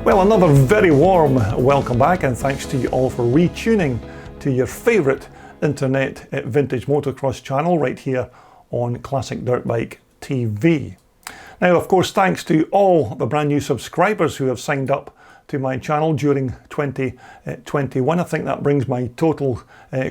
Well, another very warm welcome back, and thanks to you all for retuning to your favourite internet vintage motocross channel right here on Classic Dirt Bike TV. Now, of course, thanks to all the brand new subscribers who have signed up to my channel during 2021. I think that brings my total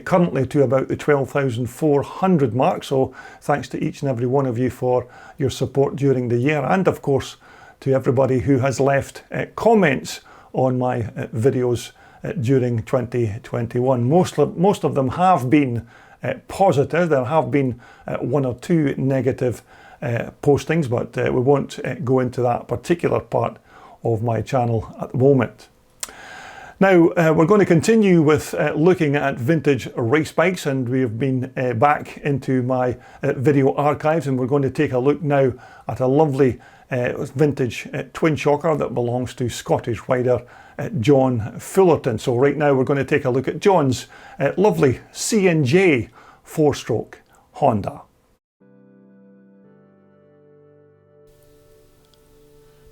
currently to about the 12,400 mark. So thanks to each and every one of you for your support during the year, and of course to everybody who has left comments on my videos during 2021. Most of them have been positive. There have been one or two negative postings, but we won't go into that particular part of my channel at the moment. Now, we're going to continue with looking at vintage race bikes, and we've been back into my video archives, and we're going to take a look now at a lovely vintage Twinshocker that belongs to Scottish rider John Fullarton. So right now we're going to take a look at John's lovely C&J 4-stroke Honda.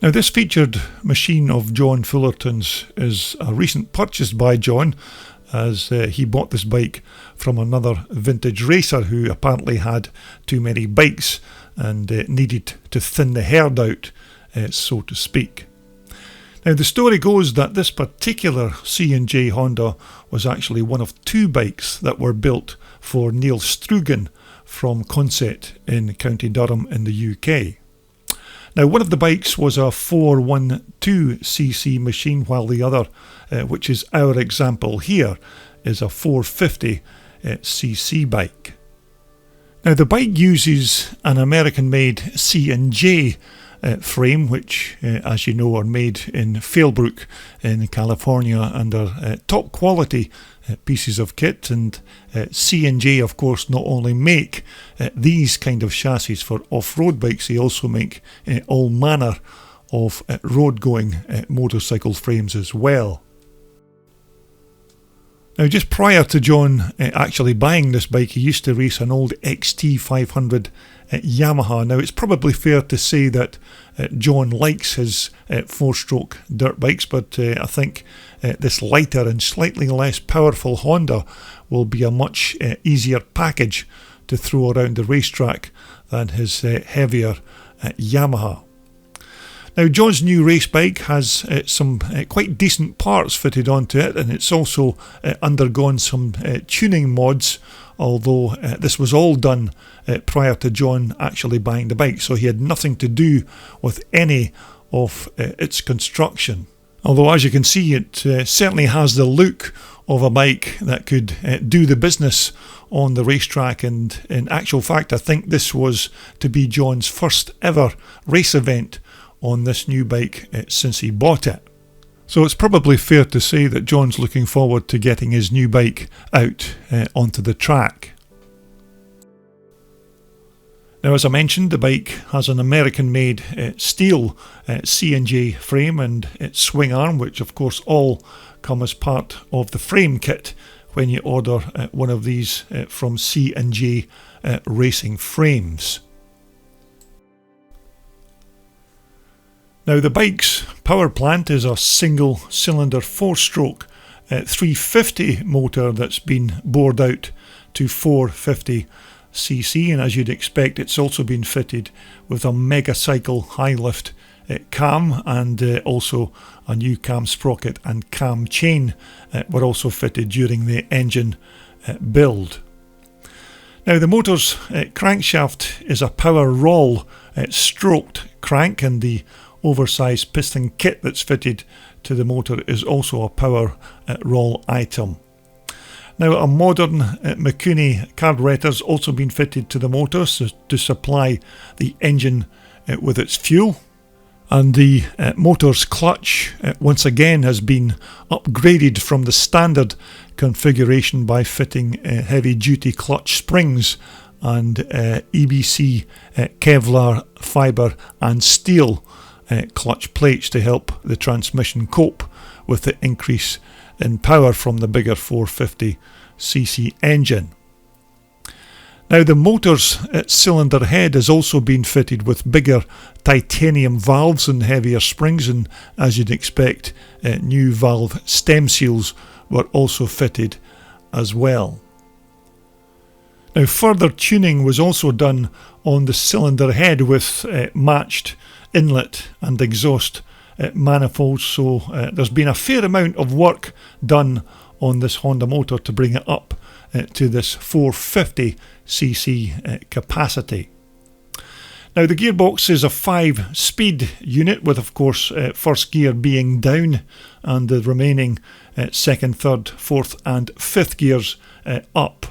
Now, this featured machine of John Fullarton's is a recent purchase by John, as he bought this bike from another vintage racer who apparently had too many bikes and needed to thin the herd out, so to speak. Now, the story goes that this particular C&J Honda was actually one of two bikes that were built for Neil Strugan from Consett in County Durham in the UK. Now, one of the bikes was a 412cc machine, while the other, which is our example here, is a 450cc bike. Now, the bike uses an American-made C&J frame, which, as you know, are made in Failbrook in California, and are top quality pieces of kit. And C&J, of course, not only make these kind of chassis for off-road bikes, they also make all manner of road-going motorcycle frames as well. Now, just prior to John actually buying this bike, he used to race an old XT500 Yamaha. Now, it's probably fair to say that John likes his 4-stroke dirt bikes, but I think this lighter and slightly less powerful Honda will be a much easier package to throw around the racetrack than his heavier Yamaha. Now, John's new race bike has some quite decent parts fitted onto it, and it's also undergone some tuning mods, although this was all done prior to John actually buying the bike, so he had nothing to do with any of its construction. Although, as you can see, it certainly has the look of a bike that could do the business on the racetrack, and in actual fact I think this was to be John's first ever race event on this new bike since he bought it. So it's probably fair to say that John's looking forward to getting his new bike out onto the track. Now, as I mentioned, the bike has an American-made steel C&J frame and its swing arm, which of course all come as part of the frame kit when you order one of these from C&J Racing Frames. Now, the bike's power plant is a single cylinder 4-stroke 350 motor that's been bored out to 450cc, and as you'd expect, it's also been fitted with a mega cycle high lift cam, and also a new cam sprocket and cam chain were also fitted during the engine build. Now, the motor's crankshaft is a power roll stroked crank, and the oversized piston kit that's fitted to the motor is also a power roll item. Now, a modern Mikuni carburetor has also been fitted to the motor to supply the engine with its fuel, and the motor's clutch once again has been upgraded from the standard configuration by fitting heavy duty clutch springs and EBC Kevlar fibre and steel clutch plates to help the transmission cope with the increase in power from the bigger 450cc engine. Now the motor's cylinder head has also been fitted with bigger titanium valves and heavier springs, and as you'd expect, new valve stem seals were also fitted as well. Now further tuning was also done on the cylinder head with matched inlet and exhaust manifolds, so there's been a fair amount of work done on this Honda motor to bring it up to this 450cc capacity. Now the gearbox is a 5-speed unit with, of course, first gear being down and the remaining second, third, fourth and fifth gears up.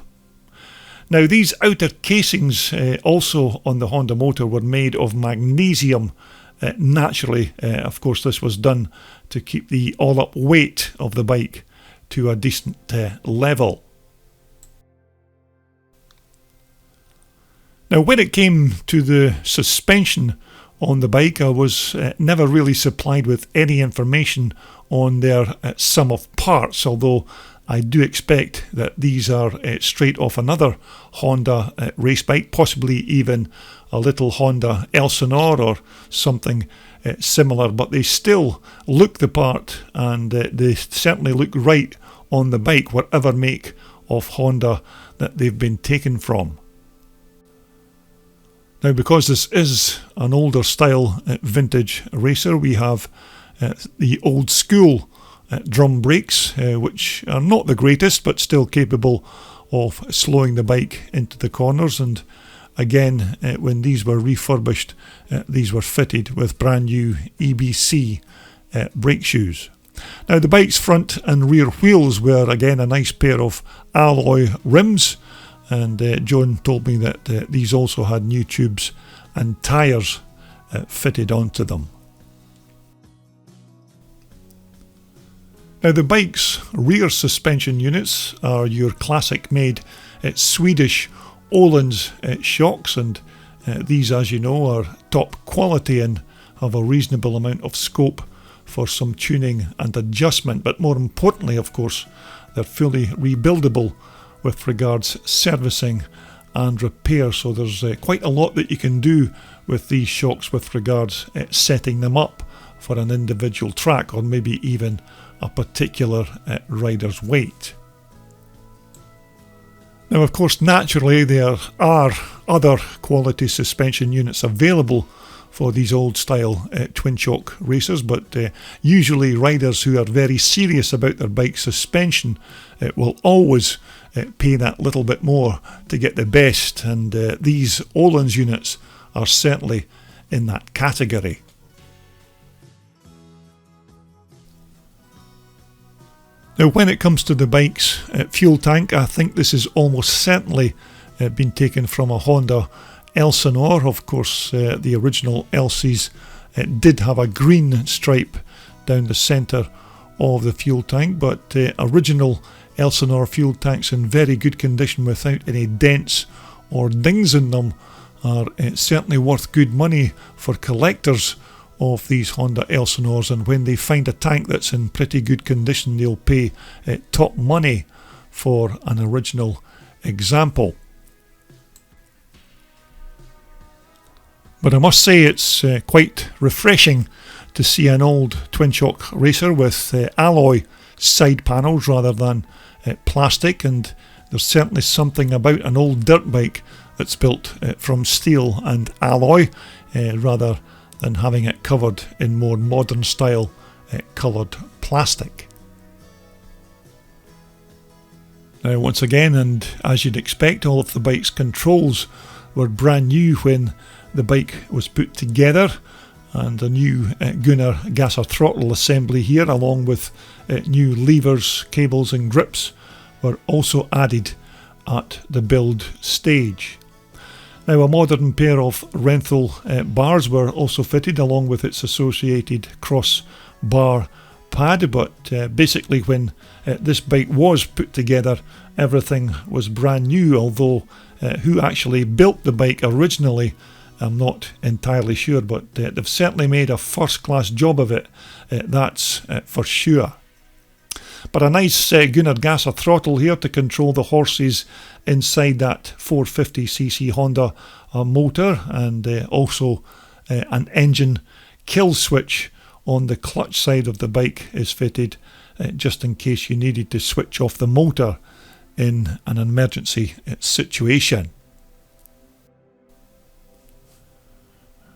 Now these outer casings also on the Honda motor were made of magnesium. Naturally, of course, this was done to keep the all-up weight of the bike to a decent level. Now when it came to the suspension on the bike, I was never really supplied with any information on their sum of parts, although I do expect that these are straight off another Honda race bike, possibly even a little Honda Elsinore or something similar, but they still look the part and they certainly look right on the bike, whatever make of Honda that they've been taken from. Now because this is an older style vintage racer, we have the old school drum brakes, which are not the greatest but still capable of slowing the bike into the corners, and again when these were refurbished these were fitted with brand new EBC brake shoes. Now the bike's front and rear wheels were again a nice pair of alloy rims, and John told me that these also had new tubes and tyres fitted onto them. Now the bike's rear suspension units are your classic made Swedish Öhlins shocks, and these, as you know, are top quality and have a reasonable amount of scope for some tuning and adjustment, but more importantly, of course, they're fully rebuildable with regards servicing and repair, so there's quite a lot that you can do with these shocks with regards setting them up for an individual track or maybe even a particular rider's weight. Now of course naturally there are other quality suspension units available for these old style Twinshock racers, but usually riders who are very serious about their bike suspension will always pay that little bit more to get the best, and these Öhlins units are certainly in that category. Now when it comes to the bike's fuel tank, I think this is almost certainly been taken from a Honda Elsinore. Of course the original Elsies did have a green stripe down the centre of the fuel tank, but original Elsinore fuel tanks in very good condition without any dents or dings in them are certainly worth good money for collectors of these Honda Elsinores, and when they find a tank that's in pretty good condition they'll pay top money for an original example. But I must say it's quite refreshing to see an old Twinshock racer with alloy side panels rather than plastic, and there's certainly something about an old dirt bike that's built from steel and alloy rather than having it covered in more modern style coloured plastic. Now once again, and as you'd expect, all of the bike's controls were brand new when the bike was put together, and a new Gunnar gasser throttle assembly here along with new levers, cables and grips were also added at the build stage. Now a modern pair of Renthal bars were also fitted along with its associated cross bar pad, but basically when this bike was put together everything was brand new, although who actually built the bike originally I'm not entirely sure, but they've certainly made a first class job of it, that's for sure. But a nice Gunnar Gasser throttle here to control the horses inside that 450cc Honda motor, and also an engine kill switch on the clutch side of the bike is fitted, just in case you needed to switch off the motor in an emergency situation.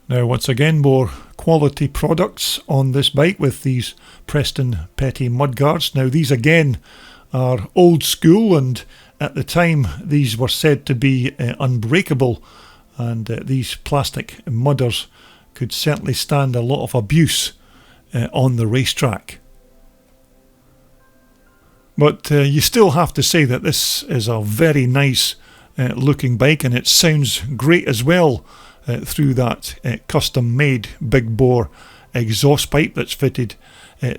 Now, once again, more quality products on this bike with these Preston Petty mudguards. Now, these again are old school, and at the time these were said to be unbreakable, and these plastic mudders could certainly stand a lot of abuse on the racetrack. But you still have to say that this is a very nice looking bike, and it sounds great as well through that custom made big bore exhaust pipe that's fitted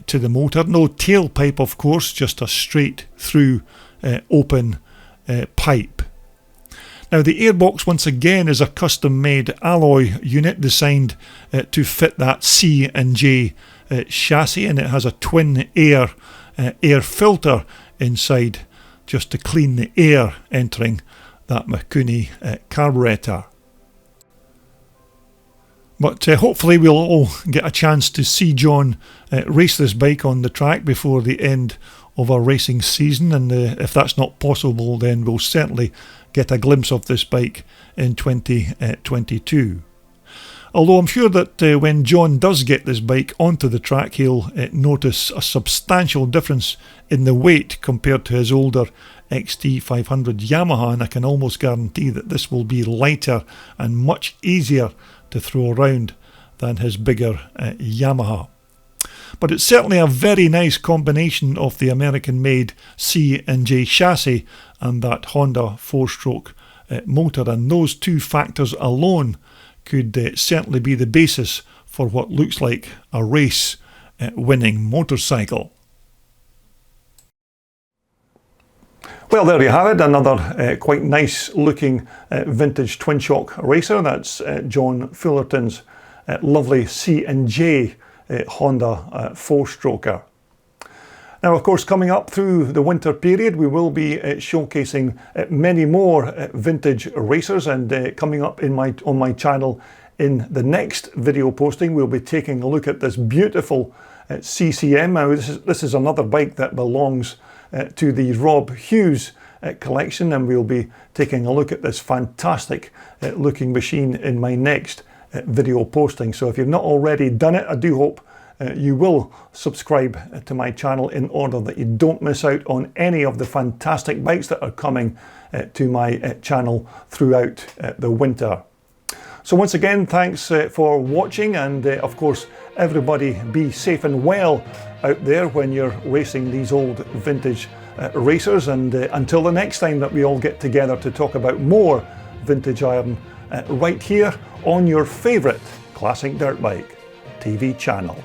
to the motor. No tailpipe, of course, just a straight through open pipe. Now, the airbox once again is a custom made alloy unit designed to fit that C&J chassis, and it has a twin air filter inside just to clean the air entering that Mikuni carburetor. But hopefully we'll all get a chance to see John race this bike on the track before the end of our racing season, and if that's not possible, then we'll certainly get a glimpse of this bike in 2022. Although I'm sure that when John does get this bike onto the track, he'll notice a substantial difference in the weight compared to his older XT500 Yamaha, and I can almost guarantee that this will be lighter and much easier to throw around than his bigger Yamaha. But it's certainly a very nice combination of the American-made C&J chassis and that Honda 4-stroke motor, and those two factors alone could certainly be the basis for what looks like a race winning motorcycle. Well, there you have it, another quite nice looking vintage Twinshock racer. That's John Fullarton's lovely C&J Honda 4-stroker. Now, of course, coming up through the winter period, we will be showcasing many more vintage racers, and coming up on my channel in the next video posting, we'll be taking a look at this beautiful CCM. Now, this is another bike that belongs to the Rob Hughes collection, and we'll be taking a look at this fantastic looking machine in my next video posting. So if you've not already done it, I do hope you will subscribe to my channel in order that you don't miss out on any of the fantastic bikes that are coming to my channel throughout the winter. So once again, thanks for watching, and of course, everybody be safe and well out there when you're racing these old vintage racers, and until the next time that we all get together to talk about more vintage iron right here on your favourite Classic Dirt Bike TV channel.